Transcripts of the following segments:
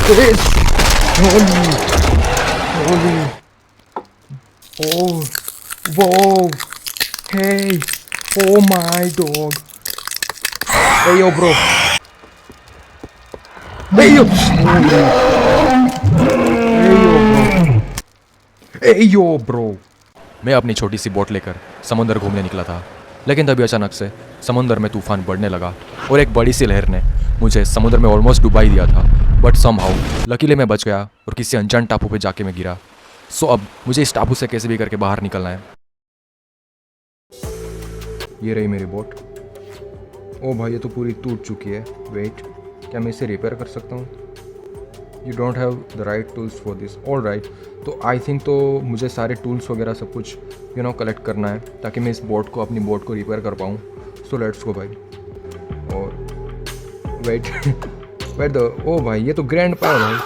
This. Holy. Holy. Oh. Whoa. Hey. Oh my dog. Hey yo bro. Hey yo. Hey yo bro. मैं अपनी छोटी सी boat लेकर समुंदर घूमने निकला था, लेकिन तभी अचानक से समुंदर में तूफान बढ़ने लगा और एक बड़ी सी लहर ने मुझे समुद्र में ऑलमोस्ट डुबा ही दिया था। बट समहाउ लकीली मैं बच गया और किसी अनजान टापू पे जाके मैं गिरा। सो अब मुझे इस टापू से कैसे भी करके बाहर निकलना है। ये रही मेरी बोट। ओ भाई ये तो पूरी टूट चुकी है। वेट, क्या मैं इसे रिपेयर कर सकता हूँ? You don't have the right tools for this. All right, तो आई थिंक तो मुझे सारे टूल्स वगैरह सब कुछ कलेक्ट करना है ताकि मैं इस बोट को, अपनी बोट को रिपेयर कर पाऊँ। सो लेट्स गो भाई। और वेट वेट द, ओ भाई ये तो ग्रैंड पा है भाई।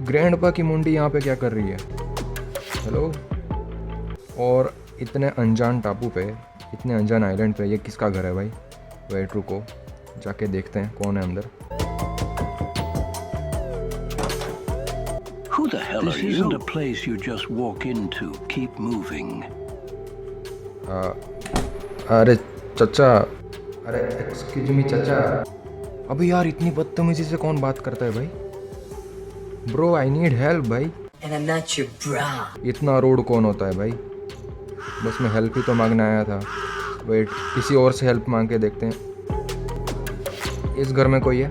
ग्रैंड पा की मुंडी यहाँ पे क्या कर रही है? हेलो। और इतने अनजान टापू पे, इतने अनजान आइलैंड पे ये किसका घर है भाई? वेट रुको, जाके देखते हैं कौन है अंदर। Who the hell are you? This isn't a place you just walk into. Keep moving. अरे चचा, अरे एक्सक्यूज मी चचा। अबे यार इतनी बदतमीजी से कौन बात करता है भाई? ब्रो आई नीड हेल्प भाई। And I'm not your bra. इतना रूड कौन होता है भाई? बस मैं हेल्प ही तो मांगने आया था। वेट, किसी और से हेल्प मांग के देखते हैं। इस घर में कोई है?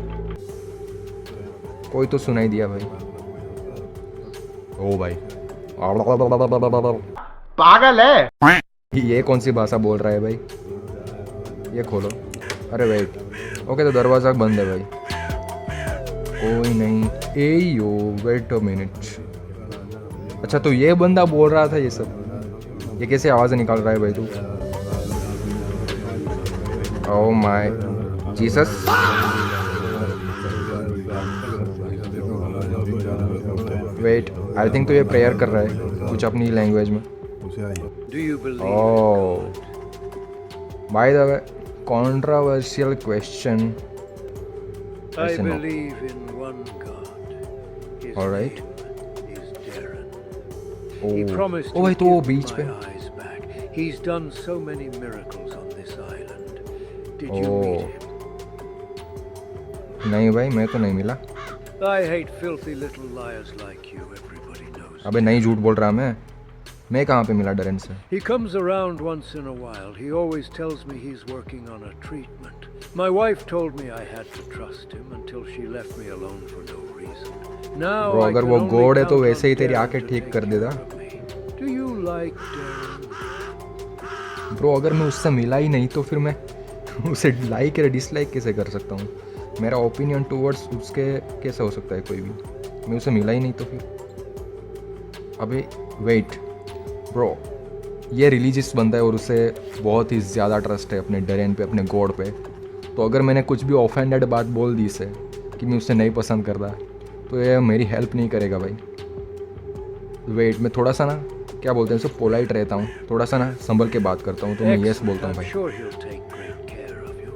कोई तो सुनाई दिया भाई। ओ भाई पागल है। ये कौन सी भाषा बोल रहा है भाई? ये खोलो। अरे वेट, ओके तो दरवाज़ा बंद है भाई। कोई नहीं। ए यो वेट अ मिनट। अच्छा तो ये बंदा बोल रहा था ये सब। ये कैसे आवाज़ निकाल रहा है भाई तू? Oh my Jesus. Wait, I think तो ये प्रेयर कर रहा है कुछ अपनी लैंग्वेज में। Oh by the way, controversial question. I believe in one God. His All right. name is Darren. Oh. He promised Oh, to भाई तो वो give बीच पे। my eyes back. He's done so many miracles on this island. Did you Oh. meet him? नहीं भाई, मैं तो नहीं मिला। I hate filthy little liars like you. Everybody knows. अबे नहीं, झूठ बोल रहा मैं कहाँ पे मिला डरेन से? He comes around once in a while. He always tells me he's working on a treatment. My wife told me I had to trust him until she left me alone for no reason. Now Bro, I अगर can वो only God है तो count वैसे ही on तेरी Darren आंखें to ठीक take कर देता। care of me. Do you like Darren? Bro अगर मैं उससे मिला ही नहीं तो फिर मैं उसे लाइक या डिसलाइक कैसे कर सकता हूँ? मेरा ओपिनियन टूवर्ड्स उसके कैसे हो सकता है कोई भी? मैं उसे मिला ही नहीं तो फिर। अबे वेट ब्रो, ये रिलीजियस बंदा है और उसे बहुत ही ज़्यादा ट्रस्ट है अपने डरेन पे, अपने गॉड पे। तो अगर मैंने कुछ भी ऑफेंडेड बात बोल दी इसे कि मैं उसे नहीं पसंद करता, तो ये मेरी हेल्प नहीं करेगा भाई। वेट, मैं थोड़ा सा ना, क्या बोलते हैं उसे, पोलाइट रहता हूँ, थोड़ा सा ना संभल के बात करता हूँ, तो मैं यस बोलता हूँ भाई। Sure he'll take great care of you,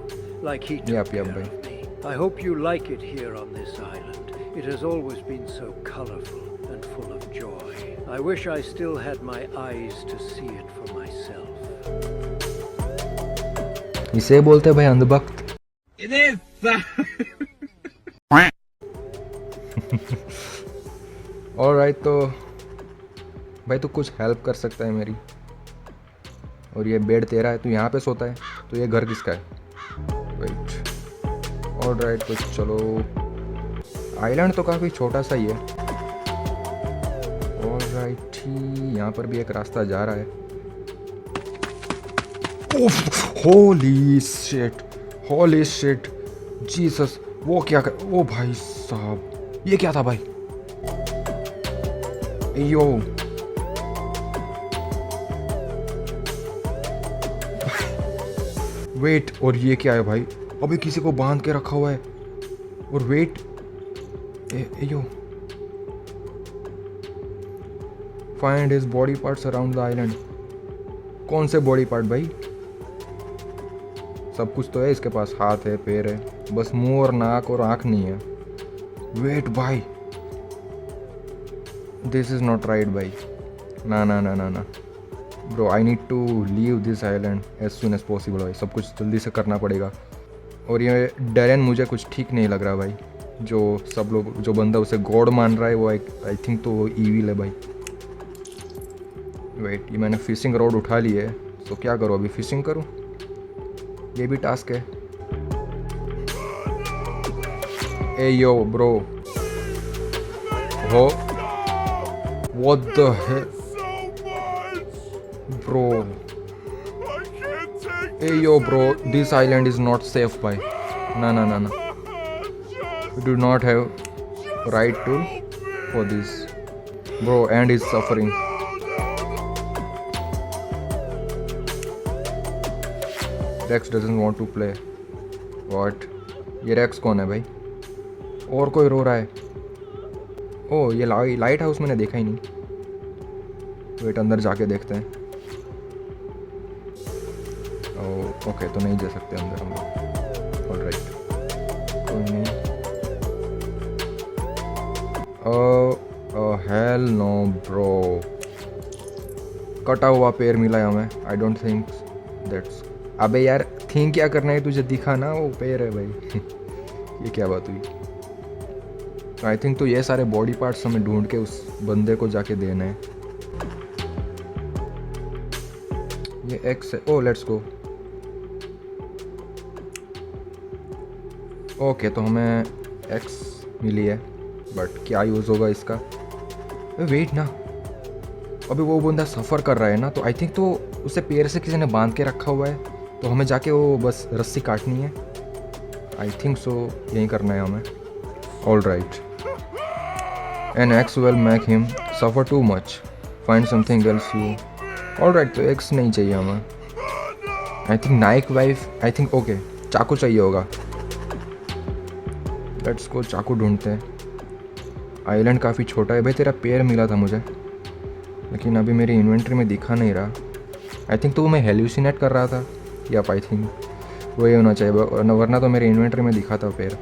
like he took Yep, care भाई। of me. I hope you like it here on this island. It has always been so colorful and full of joy. I wish I still had my eyes to see it for myself. इसे बोलते भाई अंधभक्त। Alright, तो भाई तू कुछ help कर सकता है मेरी? और ये बेड तेरा है, तू यहाँ पे सोता है, तो ये घर किसका है? वेट, ऑलराइट तो चलो। आइलैंड तो काफ़ी छोटा सा ही है। ऑलराइट, यहाँ पर भी एक रास्ता जा रहा है। होली शिट, जीसस, वो क्या कर, ओ भाई साहब, ये क्या था भाई? यो वेट, और ये क्या है भाई? अभी किसी को बांध के रखा हुआ है। और wait, yo find his body parts around the island. कौन से बॉडी पार्ट भाई? सब कुछ तो है इसके पास, हाथ है, पैर है, बस मुंह और नाक और आँख नहीं है। वेट भाई, दिस इज़ नॉट राइट भाई, ना ना ना ना ना bro, I need to leave this island as soon as possible भाई, सब कुछ जल्दी से करना पड़ेगा। और ये डैरेन मुझे कुछ ठीक नहीं लग रहा भाई, जो सब लोग, जो बंदा उसे गॉड मान रहा है वो आई थिंक तो वो ईविल है भाई। वेट, ये मैंने फिशिंग रॉड उठा ली है, तो क्या करूँ अभी, फिशिंग करूँ, ये भी टास्क है। ए यो ब्रो, हो what the hell bro, ay yo bro, this island is not safe भाई, ना ना ना ना, you do not have right to for this bro, and is suffering। Rex doesn't want to play। what, ये racks कौन है भाई, और कोई रो रहा है, ओ ये लाइट हाउस मैंने देखा ही नहीं। वेट, अंदर जाके देखते हैं। ओ ओके, तो नहीं जा सकते अंदर हम लोग, ऑलराइट, कोई नहीं। हेल नो ब्रो, कटा हुआ पैर मिला है हमें, आई डोंट थिंक दैट्स, अबे यार थिंक क्या करना है, तुझे दिखा ना वो पैर है भाई। ये क्या बात हुई, आई थिंक तो ये सारे बॉडी पार्ट्स हमें ढूंढ के उस बंदे को जाके देना है। ये एक्स है, ओ लेट्स गो। ओके, तो हमें एक्स मिली है, बट क्या यूज़ होगा इसका, वेट ना, अभी वो बंदा सफ़र कर रहा है ना, तो आई थिंक तो उसे पैर से किसी ने बांध के रखा हुआ है, तो हमें जाके वो बस रस्सी काटनी है, आई थिंक सो यही करना है हमें। All right, an X will make him suffer too much, find something else you. All right, तो एक्स नहीं चाहिए हमें, I think knife wife, I think okay, चाकू चाहिए होगा, लेट्स को चाकू ढूंढते हैं। आइलैंड काफ़ी छोटा है भाई, तेरा पैर मिला था मुझे, लेकिन अभी मेरी इन्वेंट्री में दिखा नहीं रहा, आई थिंक तो मैं हेल्यूसिनेट कर रहा था, या आई थिंक वही होना चाहिए, वरना तो मेरे इन्वेंट्री में दिखा था पैर।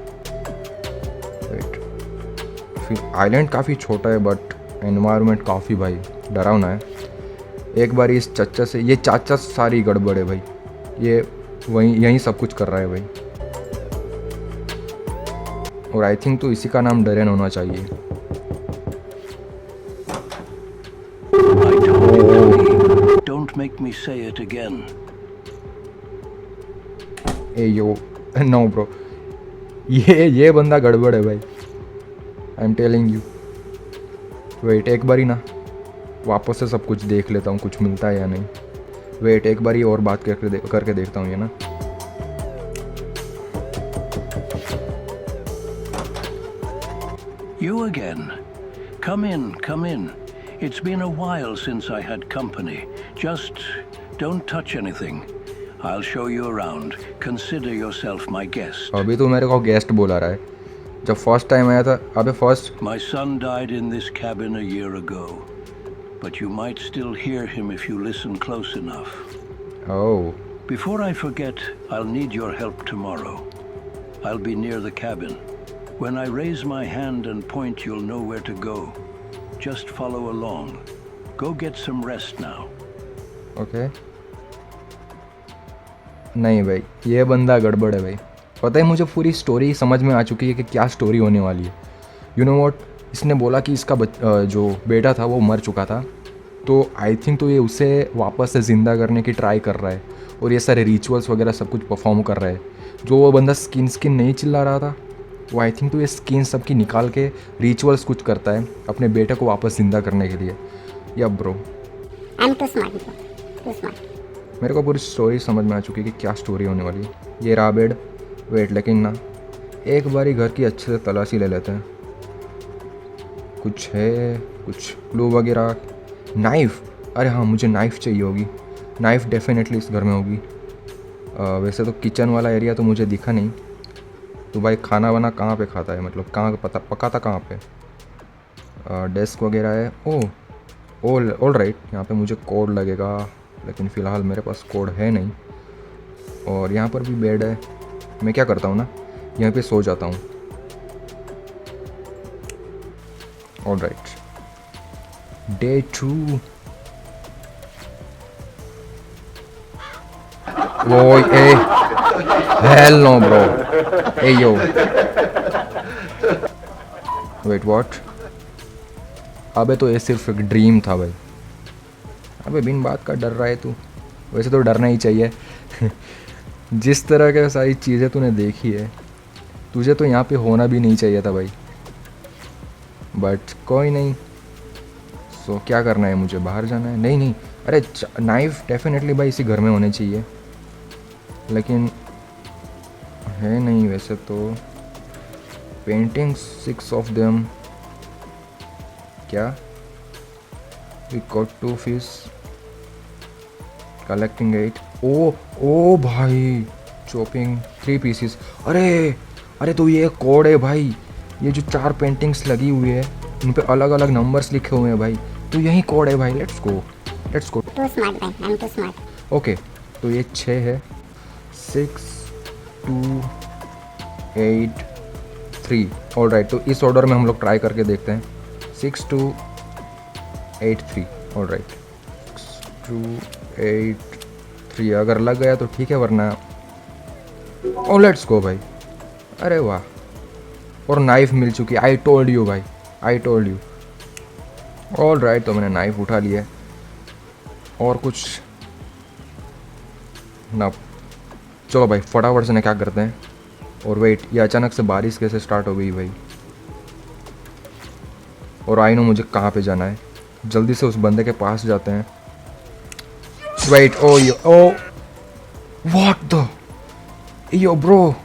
वेट, फिर आइलैंड काफ़ी छोटा है बट एनवायरनमेंट काफ़ी भाई डरावना है। एक बार इस चाचा से, ये चाचा सारी गड़बड़ है भाई, ये यहीं सब कुछ कर रहा है भाई, और आई थिंक तो इसी का नाम डरेन होना चाहिए। Don't make me say it again. Ay yo, no bro, ये बंदा गड़बड़ है भाई, I am telling you. Wait, एक बार ही ना वापस से सब कुछ देख लेता हूँ, कुछ मिलता है या नहीं। वेट, एक बार ही और बात करके देखता हूँ ये ना। You again. Come in, come in. It's been a while since I had company. Just don't touch anything. I'll show you around. Consider yourself my guest. अभी तो मेरे को गेस्ट बोला रहा है, जब फर्स्ट टाइम आया था, अबे first. My son died in this cabin a year ago, but you might still hear him if you listen close enough. Oh. Before I forget, I'll need your help tomorrow. I'll be near the cabin. When I raise my hand and point, you'll know where to go. Just follow along. Go get some rest now. Okay. नहीं भाई, ये बंदा गड़बड़ है भाई, पता है मुझे पूरी स्टोरी समझ में आ चुकी है कि क्या स्टोरी होने वाली है। यू नो व्हाट, इसने बोला कि इसका जो बेटा था वो मर चुका था, तो आई थिंक तो ये उसे वापस से ज़िंदा करने की ट्राई कर रहा है, और ये सारे रिचुअल्स वगैरह सब कुछ परफॉर्म कर रहा है। जो वो बंदा स्किन नहीं चिल्ला रहा था, वो आई थिंक तो ये स्किन सबकी निकाल के रिचुअल्स कुछ करता है अपने बेटे को वापस ज़िंदा करने के लिए। या ब्रो, मेरे को पूरी स्टोरी समझ में आ चुकी है कि क्या स्टोरी होने वाली है। ये रहा बेड। वेट, लेकिन ना एक बारी घर की अच्छे से तलाशी ले लेते हैं, कुछ है, कुछ क्लू वगैरह। नाइफ़, अरे हाँ मुझे नाइफ़ चाहिए होगी, नाइफ़ डेफिनेटली इस घर में होगी। वैसे तो किचन वाला एरिया तो मुझे दिखा नहीं, तो भाई खाना वाना कहाँ पे खाता है, मतलब कहाँ पकाता कहाँ पे। डेस्क वगैरह है। ऑल राइट, यहाँ पे मुझे कोड लगेगा, लेकिन फ़िलहाल मेरे पास कोड है नहीं। और यहाँ पर भी बेड है। मैं क्या करता हूँ ना, यहाँ पे सो जाता हूँ। All right, day 2। वो ay hell no bro, ay yo wait what, अबे तो ये सिर्फ एक ड्रीम था भाई। अबे बिन बात का डर रहा है तू, वैसे तो डरना ही चाहिए जिस तरह के सारी चीज़ें तूने देखी है, तुझे तो यहाँ पे होना भी नहीं चाहिए था भाई, बट कोई नहीं। सो क्या करना है मुझे, बाहर जाना है? नहीं नहीं, अरे नाइफ डेफिनेटली भाई इसी घर में होने चाहिए, लेकिन है नहीं वैसे तो। पेंटिंग 6 ऑफ देम, क्या? We got 2 fish, collecting 8। Oh भाई, चॉपिंग 3 पीसीस। अरे तो ये कोड है भाई, ये जो 4 पेंटिंग्स लगी हुई है उन पे अलग अलग नंबर्स लिखे हुए हैं भाई, तो यही कोड है भाई। Let's go. Too smart, bhai. I'm too smart. Okay, तो ये 6 है, 6 2 8 3। ऑल राइट, तो इस ऑर्डर में हम लोग ट्राई करके देखते हैं। 6 2 8 3। ऑल राइट, 6 2 8 3, अगर लग गया तो ठीक है, वरना ओ लेट्स गो भाई। अरे वाह, और नाइफ मिल चुकी है। आई टोल्ड यू भाई, I told you. All right, तो मैंने नाइफ उठा लिया है, और कुछ ना। चलो भाई फटाफट से ना क्या करते हैं। और वेट, ये अचानक से बारिश कैसे स्टार्ट हो गई भाई? और आई नो मुझे कहाँ पे जाना है, जल्दी से उस बंदे के पास जाते हैं। Wait, oh what the, yo bro,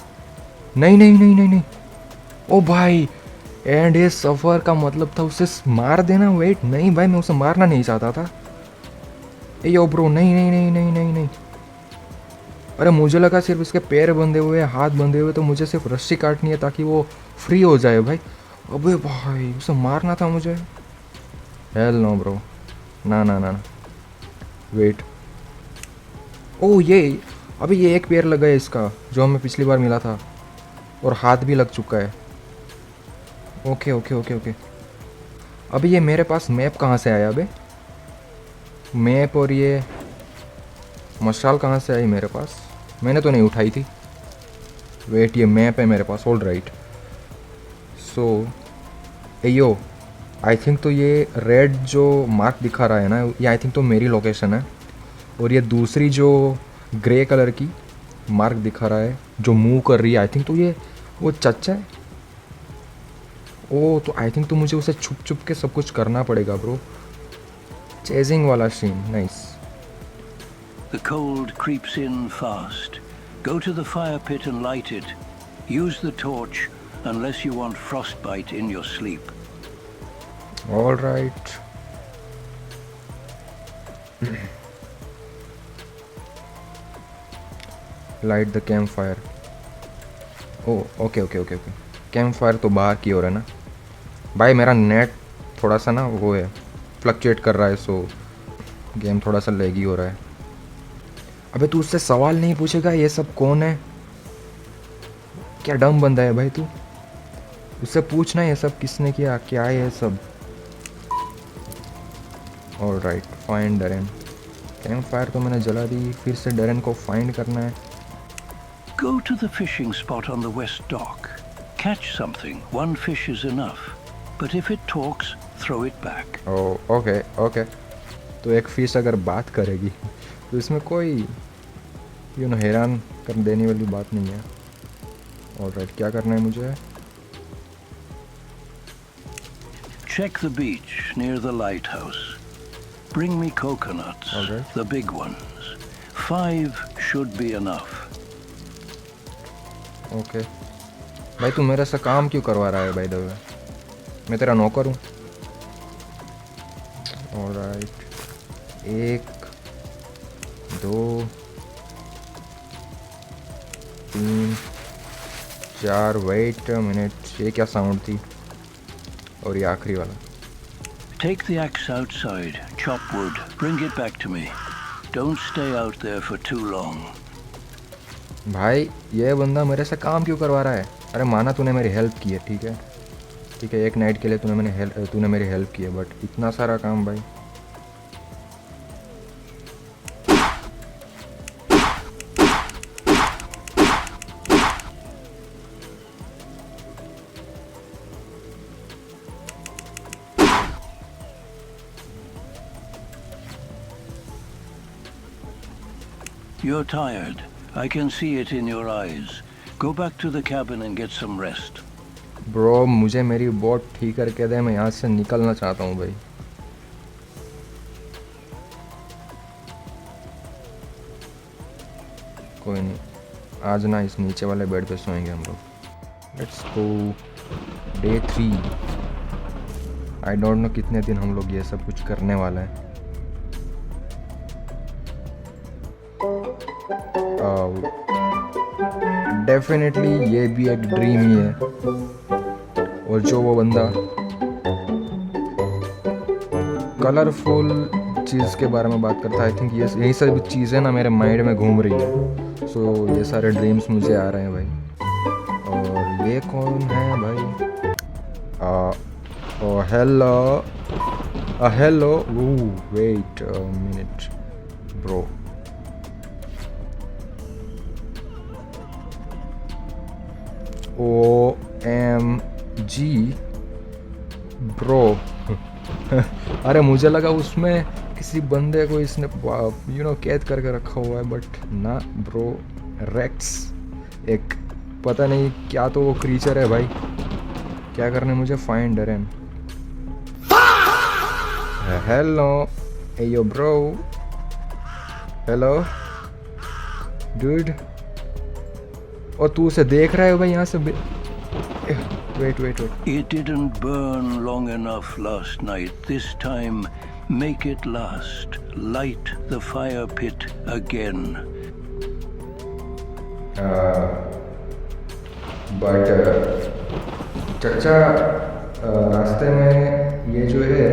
नहीं, ओ भाई, एंड ये सफ़र का मतलब था उसे मार देना। वेट, नहीं भाई, मैं उसे मारना नहीं चाहता था। यो ब्रो, नहीं। अरे मुझे लगा सिर्फ इसके पैर बंधे हुए, हाथ बंधे हुए, तो मुझे सिर्फ रस्सी काटनी है ताकि वो फ्री हो जाए भाई। अबे भाई, उसे मारना था मुझे। हेल नो ब्रो, ना। वेट, ओ ये, अभी ये एक पैर लगा है इसका, जो हमें पिछली बार मिला था, और हाथ भी लग चुका है। ओके। अभी ये मेरे पास मैप कहाँ से आया? अबे मैप और ये मशाल कहाँ से आई मेरे पास? मैंने तो नहीं उठाई थी। वेट, ये मैप है मेरे पास। All right, so ayo, I think तो ये रेड जो मार्क दिखा रहा है ना, ये आई थिंक तो मेरी लोकेशन है, और ये दूसरी जो ग्रे कलर की मार्क दिखा रहा है जो मूव कर रही है, आई थिंक तो ये वो चच्चा है। ओ, तो आई थिंक तो मुझे उसे छुप के सब कुछ करना पड़ेगा ब्रो। चेजिंग वाला scene, nice. The cold creeps in fast. Go to the fire pit and light it. Use the torch unless you want frostbite in your sleep. All right. Light the campfire. Oh, okay. Campfire तो बाहर की ओर है ना भाई। मेरा net थोड़ा सा ना वो है, फ्लक्चुएट कर रहा है, सो गेम थोड़ा सा लैगी हो रहा है। अबे तू उससे सवाल नहीं पूछेगा ये सब कौन है? क्या डम बंदा है भाई तू? उससे पूछना ये सब किसने किया, क्या है ये सब। All right, find Darren. Camp fire तो मैंने जला दी, फिर से डरेन को फाइंड करना है। Go to the fishing spot on the west dock. Catch something. One fish is enough. But if it talks, throw it back. Oh, okay. तो एक फिश अगर बात करेगी तो इसमें कोई हैरान कर देने वाली बात नहीं है। ऑलराइट, क्या करना है मुझे? Check the beach near the lighthouse. Bring me coconuts, Alright. the big ones. 5 should be enough. Okay भाई, तू मेरे से काम क्यों करवा रहा है बाय द वे? मैं तेरा नौकर हूँ। ऑलराइट, 1 2 3 4। वेट अ मिनट, ये क्या साउंड थी? और ये आखिरी वाला। Take the axe outside, chop wood, bring it back to me. Don't stay out there for too long. भाई ये बंदा मेरे से काम क्यों करवा रहा है? अरे माना तूने मेरी हेल्प की है, ठीक है, ठीक है, एक नाइट के लिए तूने मेरी हेल्प की है, बट इतना सारा काम भाई। You're tired. I can see it in your eyes. Go back to the cabin and get some rest. Bro मुझे मेरी बोट ठीक करके दे, मैं यहाँ से निकलना चाहता हूँ भाई। कोई नहीं, आज ना इस नीचे वाले बेड पे सोएंगे हम लोग। Let's go day 3। I don't know कितने दिन हम लोग ये सब कुछ करने वाला है। डेफिनेटली ये भी एक ड्रीम ही है। और जो वो बंदा कलरफुल चीज़ के बारे में बात करता है, आई थिंक ये यही सब चीज़ें ना मेरे माइंड में घूम रही है। सो ये सारे ड्रीम्स मुझे आ रहे हैं भाई। और ये कौन है भाई? Hello hello, wait minute bro. OMG bro. अरे मुझे लगा उसमें किसी बंदे को इसने कैद करके रखा हुआ है, बट ना ब्रो, रेक्स एक पता नहीं क्या तो वो क्रीचर है भाई। क्या करने मुझे? Find Darren. Hello ayo bro, hello dude. और तू उसे देख रहा है भाई यहाँ से? Wait. It didn't burn long enough last night. This time, make it last. Light the fire pit again. But चचा, रास्ते में ये जो है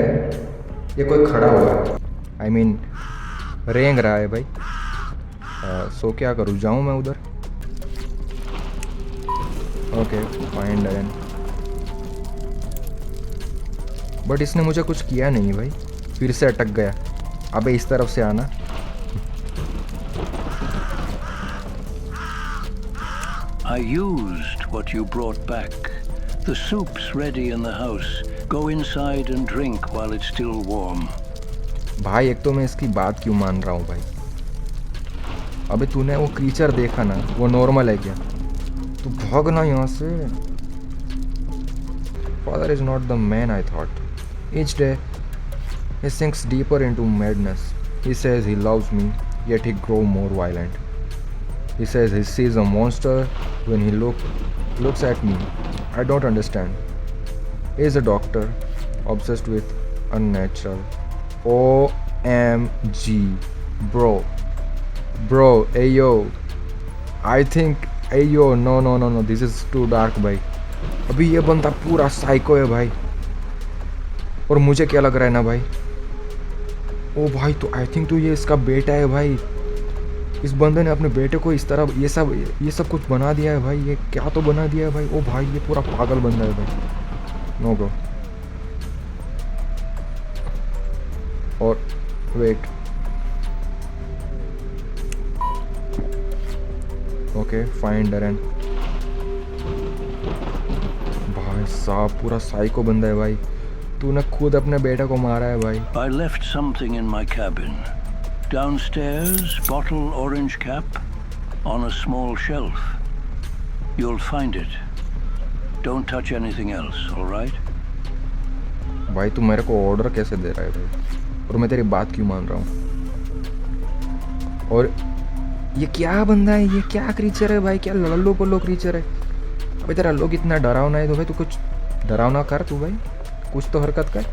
ये कोई खड़ा हुआ है। आई मीन रेंग रहा है भाई। सो क्या करूँ, जाऊँ मैं उधर? Okay fine done. बट इसने मुझे कुछ किया नहीं भाई, फिर से अटक गया। अबे इस तरफ से आना। I used what you brought back. The soup's ready in the house. Go inside and drink while it's still warm. भाई एक तो मैं इसकी बात क्यों मान रहा हूँ भाई? अबे तूने वो क्रीचर देखा ना, वो नॉर्मल है क्या? तू भाग ना यहाँ से। Father is not the man I thought. Each day he sinks deeper into madness. He says he loves me, yet he grows more violent. He says he sees a monster when he looks at me. I don't understand. He is a doctor, obsessed with unnatural. OMG, bro, ayo. I think, ayo, no, this is too dark भाई। अभी ये बंदा पूरा psycho है भाई। और मुझे क्या लग रहा है ना भाई, ओ भाई तो आई थिंक तो ये इसका बेटा है भाई। इस बंदे ने अपने बेटे को इस तरह ये सब कुछ बना दिया है भाई। ये क्या तो बना दिया है भाई। ओ भाई ये पूरा पागल बंदा है भाई। No bro. और वेट, ओके फाइन डरेन। भाई साहब पूरा साइको बंदा है भाई। तूने खुद अपने बेटे को मारा है भाई। I left something in my cabin. Downstairs, bottle orange cap on a small shelf. You'll find it. Don't touch anything else, all right? भाई तू मेरे को ऑर्डर कैसे दे रहा है भाई? और मैं तेरी बात क्यों मान रहा हूँ? और ये क्या बंदा है? ये क्या क्रीचर है भाई? क्या लल्लो पल्लो क्रीचर है? अबे तेरा लोग इतना डरावना है तो भाई तू कुछ डरावना कर, तू भाई कुछ तो हरकत कर।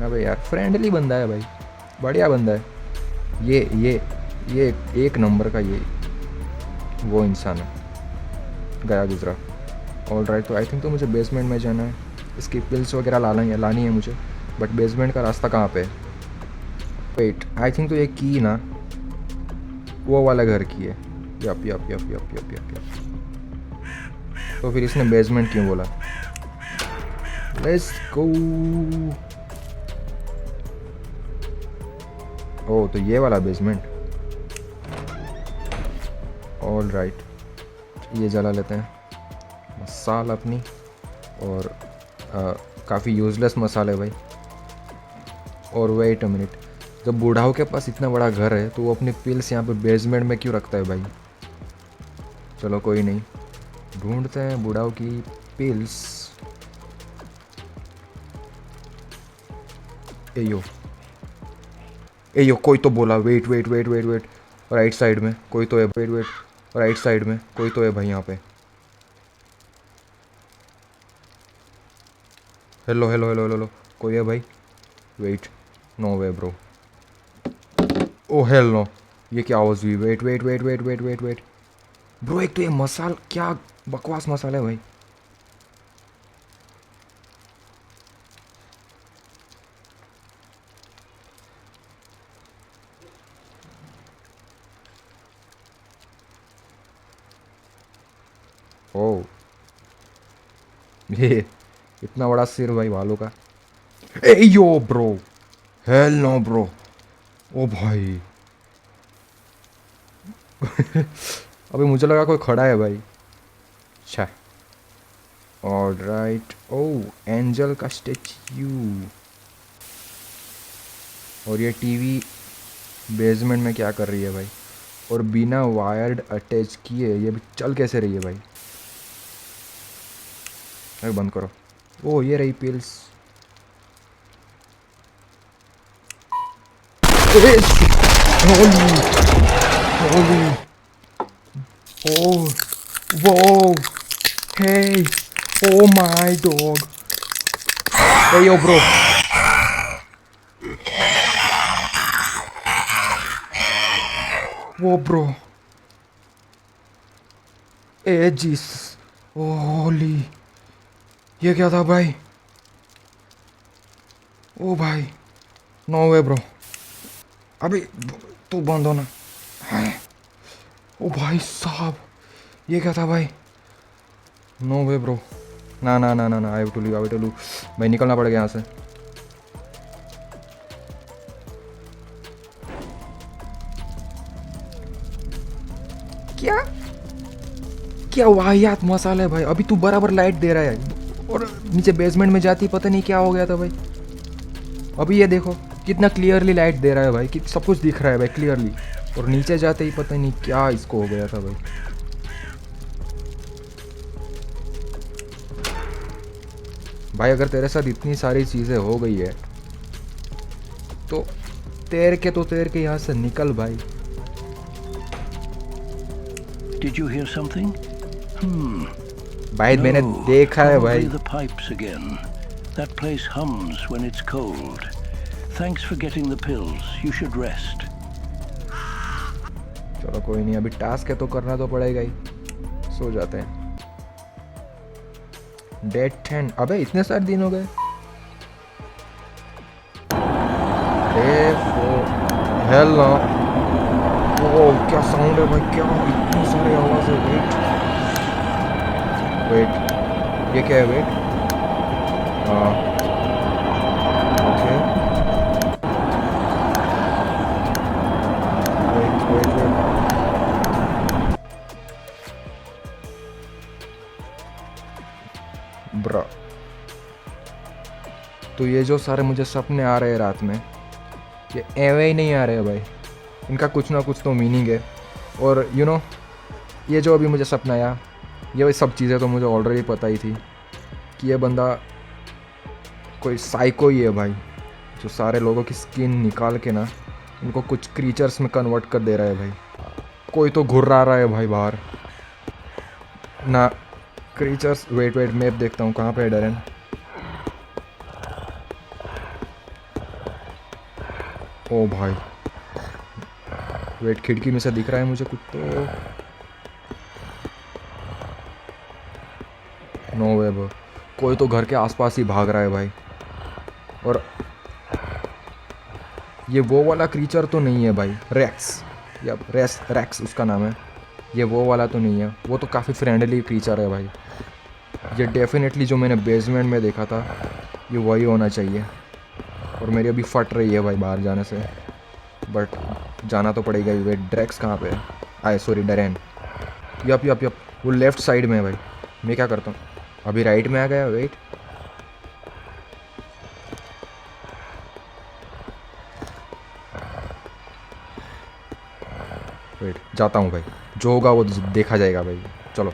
अबे यार फ्रेंडली बंदा है भाई, बढ़िया बंदा है। ये एक नंबर का ये वो इंसान है, गया गुजरा। ऑल राइट, तो आई थिंक तो मुझे बेसमेंट में जाना है। इसकी पिल्स वगैरह लानी है मुझे, बट बेसमेंट का रास्ता कहाँ पे है? वेट, आई थिंक तो ये की ना वो वाला घर की है। यप। तो फिर इसने बेसमेंट क्यों बोला? Let's go. ओ तो ये वाला बेसमेंट। ऑल राइट, ये जला लेते हैं मसाल अपनी। और काफ़ी यूज़लेस मसाले भाई। और वेट अ मिनट, जब बूढ़ाओं के पास इतना बड़ा घर है तो वो अपनी पिल्स यहाँ पे बेसमेंट में क्यों रखता है भाई? चलो कोई नहीं, ढूंढते हैं बूढ़ाओं की पिल्स। एयो एयो, कोई तो बोला। Wait wait wait wait wait, right side में कोई तो है। वेट वेट, राइट साइड में कोई तो है भाई यहाँ पे। हेलो हेलो हेलो हेलो, कोई है भाई? Wait, no way bro. Oh hell no, ये क्या आवाज़ हुई? Wait wait wait wait wait wait wait bro, एक तो ये मसाल क्या बकवास मसाला है भाई। ओ ये इतना बड़ा सिर भाई बालों का। Ay yo bro, hell no bro. ओ भाई अभी मुझे लगा कोई खड़ा है भाई। अच्छा, ऑल राइट। ओ एंजल का स्टेच्यू। और ये टीवी बेसमेंट में क्या कर रही है भाई? और बिना वायर्ड अटैच किए ये भी चल कैसे रही है भाई? अरे बंद करो। ओ ये रही pills. Oh, whoa, hey, oh my dog. Hey yo bro. Whoa bro. ए जीस, होली, ये क्या था भाई? ओ भाई, नो वे ब्रो। अभी तू बंद होना। ओ भाई साहब, ये क्या था भाई? नो वे ब्रो, ना ना ना ना ना, I have to leave, I have to leave भाई, निकलना पड़ेगा यहाँ से। क्या क्या वाहियात मसाला है भाई। अभी तू बराबर लाइट दे रहा है और नीचे बेसमेंट में जाती पता नहीं क्या हो गया था भाई। अभी ये देखो कितना क्लियरली लाइट दे रहा है भाई, कि सब कुछ दिख रहा है भाई क्लियरली। और नीचे जाते ही पता नहीं क्या इसको हो गया था भाई। भाई अगर तेरे साथ इतनी सारी चीज़ें हो गई है तो तैर के यहाँ से निकल भाई। Did you hear something? भाई मैंने देखा है भाई। Probably the pipes again. That place hums when it's cold. Thanks for getting the pills. You should rest. चलो कोई नहीं, अभी टास्क है तो करना तो पड़ेगा ही। सो जाते हैं। डेट 10, अबे इतने सारे दिन हो गए। Hello no. ओ क्या साउंड है भाई, क्या इतनी सारी आवाज है। वेट, ये क्या है? Wait, okay, wait wait wait. Bro, तो ये जो सारे मुझे सपने आ रहे हैं रात में, ये एवे ही नहीं आ रहे हैं भाई, इनका कुछ ना कुछ तो मीनिंग है। और यू नो, ये जो अभी मुझे सपना आया, ये सब चीज़ें तो मुझे ऑलरेडी पता ही थी कि ये बंदा कोई साइको ही है भाई, जो सारे लोगों की स्किन निकाल के ना उनको कुछ क्रीचर्स में कन्वर्ट कर दे रहा है भाई। कोई तो घुर्रा रहा है भाई बाहर ना। क्रीचर्स, वेट वेट, मैप देखता हूँ कहाँ पे है डरेन। ओ भाई वेट, खिड़की में से दिख रहा है मुझे कुछ तो। नो वे ब्रो, कोई तो घर के आसपास ही भाग रहा है भाई। और ये वो वाला क्रीचर तो नहीं है भाई, रैक्स या रैक्स उसका नाम है। ये वो वाला तो नहीं है, वो तो काफ़ी फ्रेंडली क्रीचर है भाई। ये डेफिनेटली जो मैंने बेसमेंट में देखा था ये वही होना चाहिए। और मेरी अभी फट रही है भाई बाहर जाने से, बट जाना तो पड़ेगा ही। वेट, ड्रैक्स कहाँ पे है? Ay sorry, Darren. Yup yup yup, वो लेफ्ट साइड में है भाई। मैं क्या करता हूँ, अभी राइट में आ गया। वेट, वेट जाता हूँ भाई, जो होगा वो देखा जाएगा भाई। चलो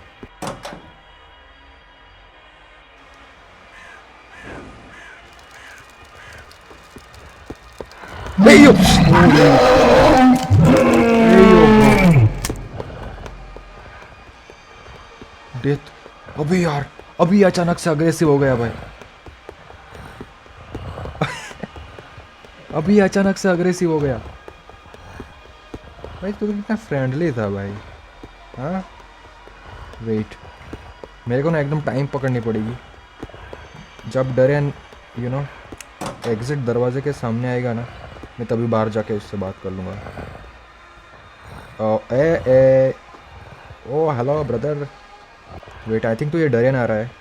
डेथ। अभी यार, अभी अचानक से अग्रेसिव हो गया भाई। अभी अचानक से अग्रेसिव हो गया भाई। तू तो कितना फ्रेंडली था भाई। हाँ वेट, मेरे को ना एकदम टाइम पकड़नी पड़ेगी। जब डरेन यू नो एग्जिट दरवाजे के सामने आएगा ना, मैं तभी बाहर जाके उससे बात कर लूँगा। Oh hello brother. Wait, I think तो ये डरेन आ रहा है।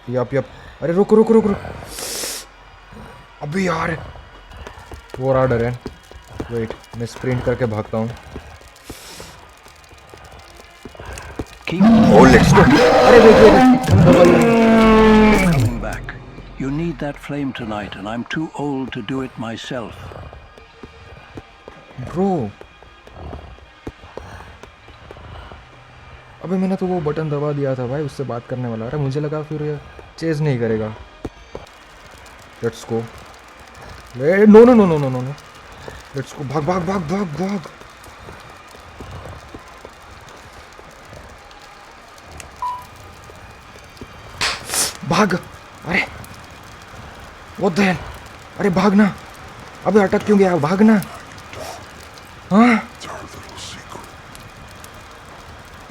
यप यप, अरे रुक रुक रुक रुक। अभी यार वो रहा डरेन। वेट, मैं स्प्रिंट करके भागता हूँ। ओह लेट्स गो। अरे wait, Coming back. You need that flame tonight, and I'm too old to do it myself. Bro, अबे मैंने तो वो बटन दबा दिया था भाई उससे बात करने वाला। अरे मुझे लगा फिर ये चेज नहीं करेगा। Let's go. No no no no no no no, let's go. भाग भाग भाग भाग भाग। भाग। अरे वो द हेल, अरे भागना। अबे अटक क्यों गया? भागना। हाँ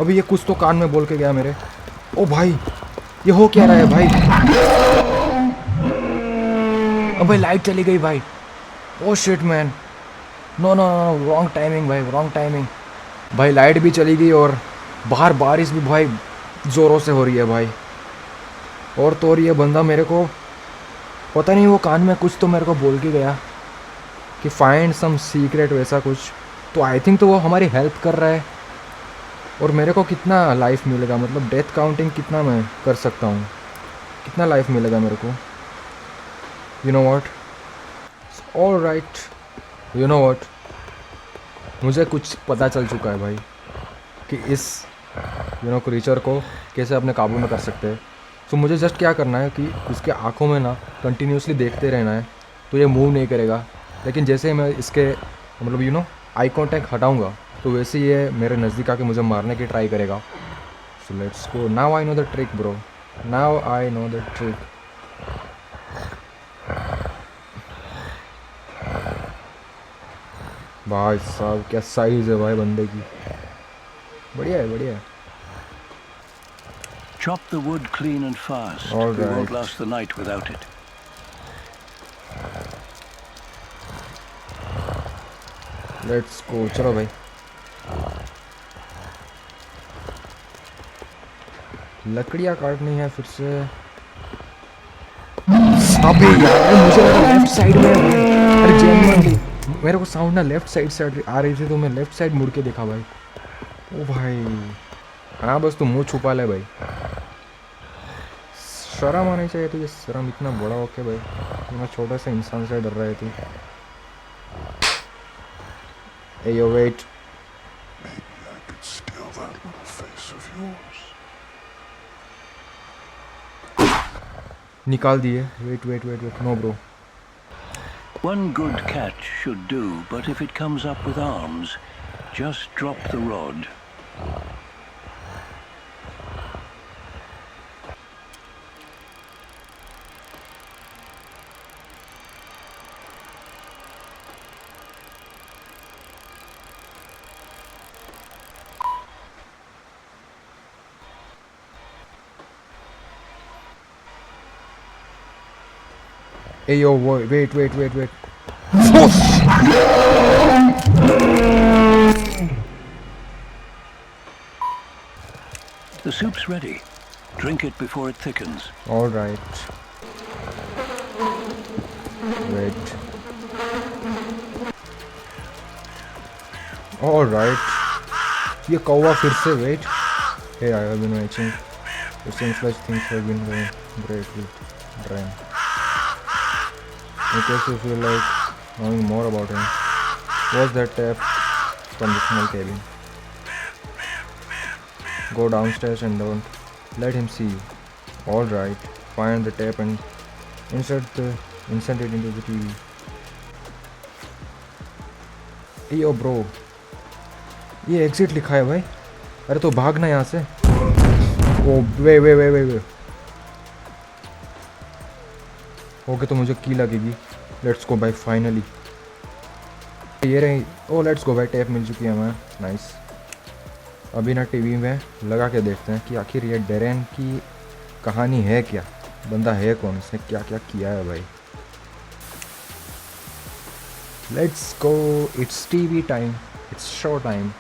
अभी ये कुछ तो कान में बोल के गया मेरे। ओ भाई, ये हो क्या रहा है भाई? अबे लाइट चली गई भाई। Oh shit man, no no no, wrong timing भाई, रॉन्ग टाइमिंग। भाई लाइट भी चली गई और बाहर बारिश भी भाई ज़ोरों से हो रही है भाई। और तो और ये बंदा मेरे को पता नहीं, वो कान में कुछ तो मेरे को बोल के गया कि फाइंड सम सीक्रेट वैसा कुछ। तो आई थिंक तो वो हमारी हेल्प कर रहा है। और मेरे को कितना लाइफ मिलेगा, मतलब डेथ काउंटिंग कितना मैं कर सकता हूँ, कितना लाइफ मिलेगा मेरे को? You know what, all right, you know what, मुझे कुछ पता चल चुका है भाई कि इस क्रीचर को कैसे अपने काबू में कर सकते हैं। तो मुझे जस्ट क्या करना है कि उसके आँखों में ना कंटिन्यूसली देखते रहना है, तो ये मूव नहीं करेगा। लेकिन जैसे ही मैं इसके मतलब आई कांटेक्ट हटाऊंगा तो वैसे ये मेरे नज़दीक आके मुझे मारने की ट्राई करेगा। So let's go. Now I know the trick bro, now I know the trick. भाई साहब क्या साइज है भाई बंदे की, बढ़िया है बढ़िया है। Chop the wood clean and fast. All We won't right. last the night without it. Let's go, चलो भाई। लकड़ियाँ काटनी है फिर से। अबे यार मुझे लगा लेफ्ट साइड में है भाई। अरे जेन्युइनली मेरे को साउंड ना लेफ्ट साइड से आ रही थी, तो मैं लेफ्ट साइड मुड़ के देखा भाई। ओ भाई हाँ, बस तू मुंह छुपा ले भाई, शर्म आनी चाहिए तुझे। शर्म इतना बड़ा होके भाई, इतना छोटा सा इंसान से डर रहे थे। Hey yo, wait. Maybe I could steal that little face of yours. निकाल दिए। Wait wait wait wait, no bro. One good catch should do, but if it comes up with arms, just drop the rod. Hey yo, wait wait wait wait. soup's ready. Drink it before it thickens. All right. Wait. All right. ये कौवा फिर से wait. Hey, I have been watching. It seems like things have been going great with Drain. In case you feel like knowing more about him, watch that tap from the small cabin. Go downstairs and don't let him see you. All right. Find the tape and insert it into the TV. Hey, yo bro, ये exit लिखा है भाई. अरे तो भागना यहाँ से. ओ way okay, तो मुझे की लगेगी. लेट्स गो भाई फाइनली. ये रही. ओ लेट्स गो भाई, टेप मिल चुकी है हमें. नाइस. अभी ना टीवी में लगा के देखते हैं कि आखिर ये डेरेन की कहानी है क्या. बंदा है कौन, इसने क्या क्या किया है भाई. Let's go. It's TV time. It's show time.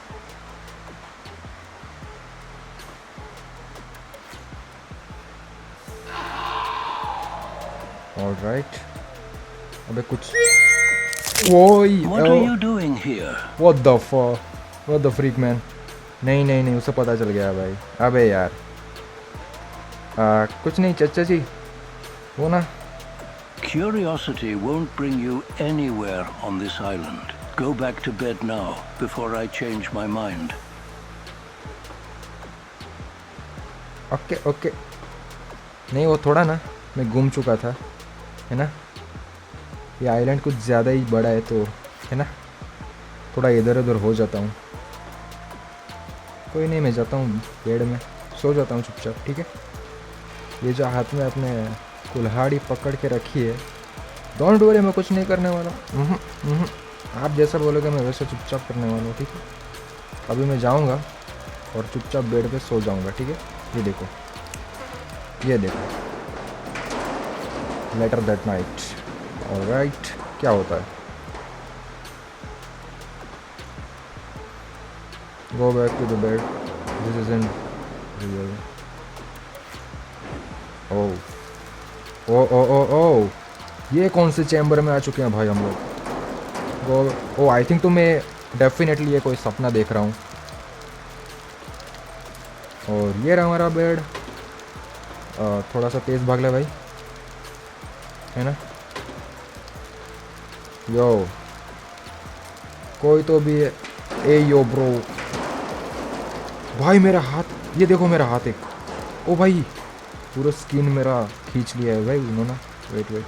Alright. अबे कुछ. वोई. What are you doing here? What the freak man. नहीं उसे पता चल गया भाई. अबे यार. कुछ नहीं चाचा जी. वो ना. Curiosity won't bring you anywhere on this island. Go back to bed now before I change my mind. Okay. नहीं, वो थोड़ा ना मैं घूम चुका था, है ना. ये आइलैंड कुछ ज़्यादा ही बड़ा है, तो है ना थोड़ा इधर उधर हो जाता हूँ. कोई नहीं, मैं जाता हूँ पेड़ में, सो जाता हूँ चुपचाप. ठीक है. ये जो हाथ में अपने कुल्हाड़ी पकड़ के रखी है, डोंट वरी, मैं कुछ नहीं करने वाला. आप जैसा बोलोगे मैं वैसा चुपचाप करने वाला हूँ. ठीक है. अभी मैं जाऊँगा और चुपचाप बेड पे सो जाऊँगा. ठीक है. ये देखो. Later that night. ऑलराइट. क्या होता है. Go back to the bed. This is in real. ओ ये कौन से चैम्बर में आ चुके हैं भाई हम लोग. आई थिंक तो मैं डेफिनेटली ये कोई सपना देख रहा हूँ. और ये रहा हमारा बेड. थोड़ा सा तेज़ भाग ले भाई, है ना. यो कोई तो भी है. ए यो ब्रो भाई, मेरा हाथ. ये देखो मेरा हाथ एक. ओ भाई, पूरा स्किन मेरा खींच लिया है भाई उन्होंने. वेट.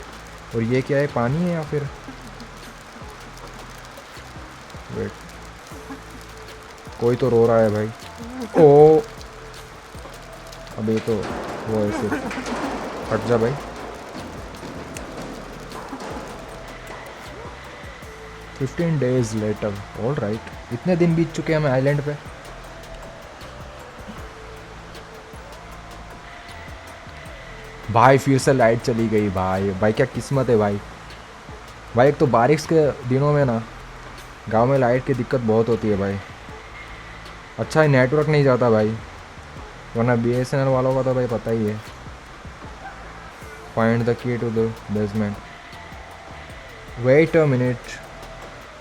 और ये क्या है, पानी है या फिर. वेट, कोई तो रो रहा है भाई. ओ अबे तो वो ऐसे. हट जा भाई. 15 days later. All right. इतने दिन बीत चुके हैं हमें आइलैंड पे. भाई फिर से लाइट चली गई भाई क्या किस्मत है भाई. एक तो बारिश के दिनों में ना गांव में लाइट की दिक्कत बहुत होती है भाई. अच्छा है नेटवर्क नहीं जाता भाई, वरना BSNL वालों का तो भाई पता ही है. Find the key to the basement. Wait a minute.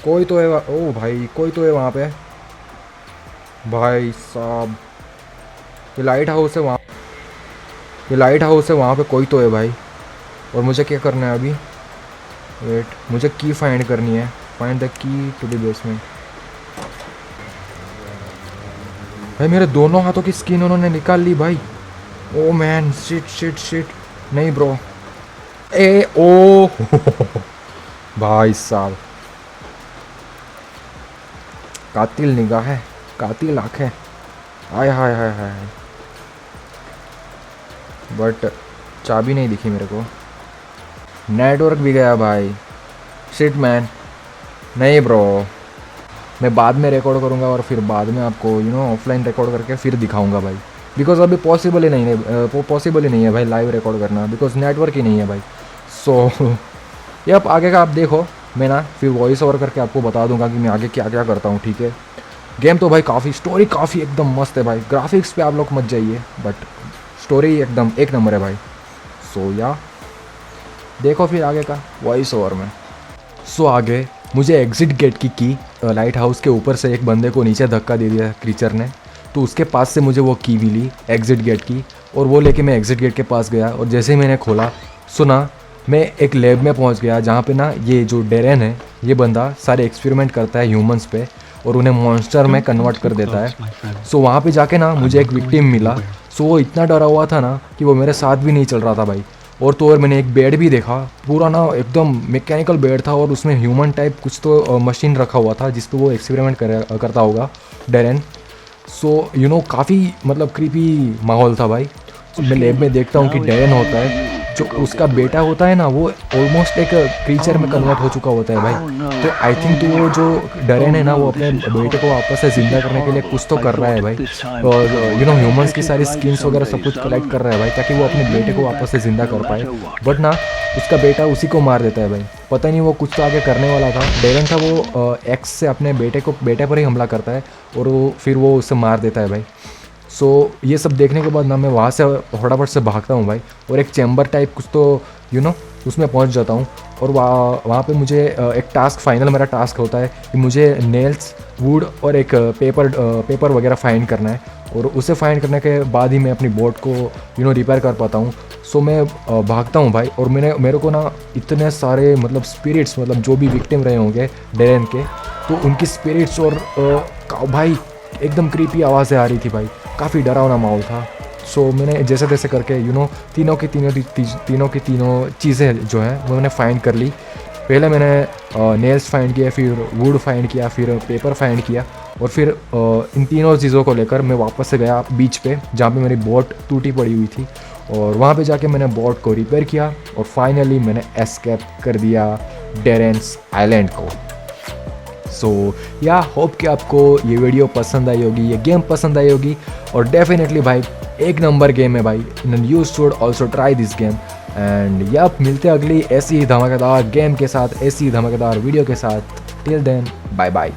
कोई तो है. ओ भाई कोई तो है वहाँ पे भाई साहब. ये लाइट हाउस है वहाँ पे कोई तो है भाई. और मुझे क्या करना है अभी. वेट, मुझे की फाइंड करनी है. Find the key to the basement. भाई मेरे दोनों हाथों की स्किन उन्होंने निकाल ली भाई. Oh man, shit. नहीं ब्रो. भाई साहब, कातिल निगाह है, कातिल आंखें. हाय. बट चाबी नहीं दिखी मेरे को. नेटवर्क भी गया भाई. Shit man. नहीं ब्रो, मैं बाद में रिकॉर्ड करूँगा और फिर बाद में आपको ऑफलाइन रिकॉर्ड करके फिर दिखाऊंगा भाई. बिकॉज अभी पॉसिबल ही नहीं है भाई लाइव रिकॉर्ड करना, बिकॉज नेटवर्क ही नहीं है भाई. सो ये अब आगे का आप देखो. मैं ना फिर वॉइस ओवर करके आपको बता दूंगा कि मैं आगे क्या क्या करता हूँ. ठीक है. गेम तो भाई काफ़ी, स्टोरी काफ़ी एकदम मस्त है भाई। ग्राफिक्स पे आप लोग मत जाइए, बट स्टोरी एकदम एक नंबर है भाई। सो या देखो फिर आगे का वॉइस ओवर में। सो आगे मुझे एग्जिट गेट की लाइट हाउस के ऊपर से एक बंदे को नीचे धक्का दे दिया क्रीचर ने, तो उसके पास से मुझे वो की मिली एग्जिट गेट की, और वो लेके मैं एग्जिट गेट के पास गया। और जैसे ही मैंने खोला, सुना, मैं एक लैब में पहुंच गया जहाँ पे ना ये जो डेरेन है, ये बंदा सारे एक्सपेरिमेंट करता है ह्यूमंस पे और उन्हें मॉन्स्टर में कन्वर्ट कर देता है। सो वहाँ पे जाके ना मुझे एक विक्टिम मिला। सो वो इतना डरा हुआ था ना कि वो मेरे साथ भी नहीं चल रहा था भाई। और तो और मैंने एक बेड भी देखा, पूरा ना एकदम मैकेनिकल बेड था और उसमें ह्यूमन टाइप कुछ तो मशीन रखा हुआ था जिस पे वो एक्सपेरिमेंट करता होगा डेरेन। सो यू नो काफ़ी मतलब क्रीपी माहौल था भाई। मैं लैब में देखता हूँ कि डेरेन होता है, जो उसका बेटा होता है ना, वो ऑलमोस्ट एक क्रीचर में कन्वर्ट हो चुका होता है भाई। तो आई थिंक तो वो जो डेरेन है ना, वो अपने बेटे को वापस से ज़िंदा करने के लिए कुछ तो कर रहा है भाई। और यू नो ह्यूमंस की सारी स्किन्स वगैरह सब कुछ कलेक्ट कर रहा है भाई, ताकि वो अपने बेटे को वापस से ज़िंदा कर पाए। बट ना उसका बेटा उसी को मार देता है भाई। पता नहीं वो कुछ तो आगे करने वाला था। डेरेन था वो एक्स से अपने बेटे पर ही हमला करता है और फिर वो उसे मार देता है भाई। सो ये सब देखने के बाद ना मैं वहाँ से फटाफट से भागता हूँ भाई, और एक चैम्बर टाइप कुछ तो यू नो उसमें पहुँच जाता हूँ। और वहाँ पे मुझे एक टास्क, फाइनल मेरा टास्क होता है कि मुझे नेल्स, वुड और एक पेपर वगैरह फाइंड करना है, और उसे फाइंड करने के बाद ही मैं अपनी बोट को यू नो रिपेयर कर पाता हूँ। सो मैं भागता हूँ भाई, और मेरे को ना इतने सारे मतलब स्पिरिट्स, मतलब जो भी विक्टिम रहे होंगे डेरेन के, तो उनकी स्पिरिट्स और भाई एकदम क्रीपी आवाज़ें आ रही थी भाई, काफ़ी डरावना माहौल था। सो मैंने जैसे तैसे करके यू नो तीनों की तीनों चीज़ें जो हैं वो मैंने फाइंड कर ली। पहले मैंने नेल्स फाइंड किया, फिर वुड फाइंड किया, फिर पेपर फाइंड किया, और फिर इन तीनों चीज़ों को लेकर मैं वापस से गया बीच पे जहाँ पे मेरी बोट टूटी पड़ी हुई थी, और वहाँ पे जाके मैंने बोट को रिपेयर किया, और फाइनली मैंने एस्केप कर दिया डेरेन्स आइलैंड को। सो या होप कि आपको ये वीडियो पसंद आई होगी, ये गेम पसंद आई होगी, और डेफिनेटली भाई एक नंबर गेम है भाई। You should also try this game. And या मिलते हैं अगली ऐसी ही धमाकेदार गेम के साथ, ऐसी ही धमाकेदार वीडियो के साथ। Till then bye bye.